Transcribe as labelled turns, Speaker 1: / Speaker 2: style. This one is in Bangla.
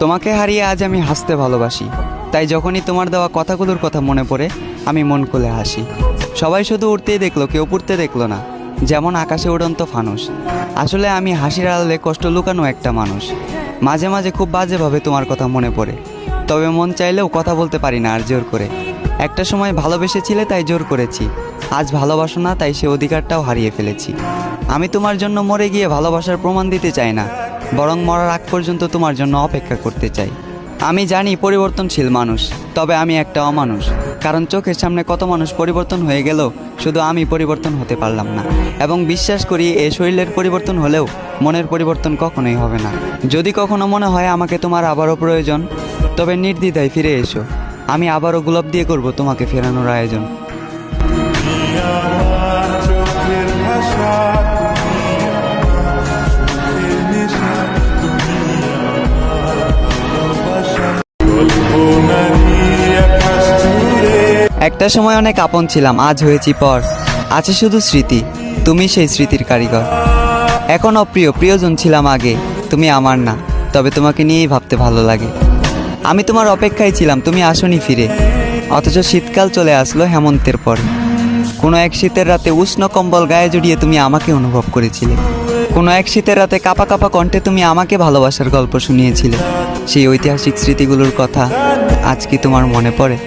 Speaker 1: তোমাকে হারিয়ে আজ আমি হাসতে ভালোবাসি, তাই যখনই তোমার দেওয়া কথাগুলোর কথা মনে পড়ে আমি মন খুলে হাসি। সবাই শুধু উড়তেই দেখলো, কেউ পড়তে দেখলো না, যেমন আকাশে উড়ন্ত ফানুস। আসলে আমি হাসির আড়ালে কষ্ট লুকানো একটা মানুষ। মাঝে মাঝে খুব বাজেভাবে তোমার কথা মনে পড়ে, তবে মন চাইলেও কথা বলতে পারি না আর জোর করে। একটা সময় ভালোবেসেছিলে তাই জোর করেছি, আজ ভালোবাসো না তাই সে অধিকারটাও হারিয়ে ফেলেছি। আমি তোমার জন্য মরে গিয়ে ভালোবাসার প্রমাণ দিতে চাই না, বরং মরার আগ পর্যন্ত তোমার জন্য অপেক্ষা করতে চাই। আমি জানি পরিবর্তনশীল মানুষ, তবে আমি একটা অমানুষ। কারণ চোখের সামনে কত মানুষ পরিবর্তন হয়ে গেল, শুধু আমি পরিবর্তন হতে পারলাম না। এবং বিশ্বাস করি এই শরীরের পরিবর্তন হলেও মনের পরিবর্তন কখনোই হবে না। যদি কখনো মনে হয় আমাকে তোমার আবারও প্রয়োজন, তবে নির্দ্বিধায় ফিরে এসো। আমি আবারও গোলাপ দিয়ে করব তোমাকে ফেরানোর আয়োজন। একটা সময় অনেক আপন ছিলাম, আজ হয়েছি পর। আছে শুধু স্মৃতি, তুমি সেই স্মৃতির কারিগর। এখন অপ্রিয়, প্রিয়জন ছিলাম আগে, তুমি আমার না, তবে তোমাকে নিয়েই ভাবতে ভালো লাগে। আমি তোমার অপেক্ষায় ছিলাম, তুমি আসোনি ফিরে, অথচ শীতকাল চলে আসলো হেমন্তের পর। কোনো এক শীতের রাতে উষ্ণ কম্বল গায়ে জড়িয়ে তুমি আমাকে অনুভব করেছিলে। কোনো এক শীতের রাতে কাঁপা কাঁপা কণ্ঠে তুমি আমাকে ভালোবাসার গল্প শুনিয়েছিলে। সেই ঐতিহাসিক স্মৃতিগুলোর কথা আজ কি তোমার মনে পড়ে?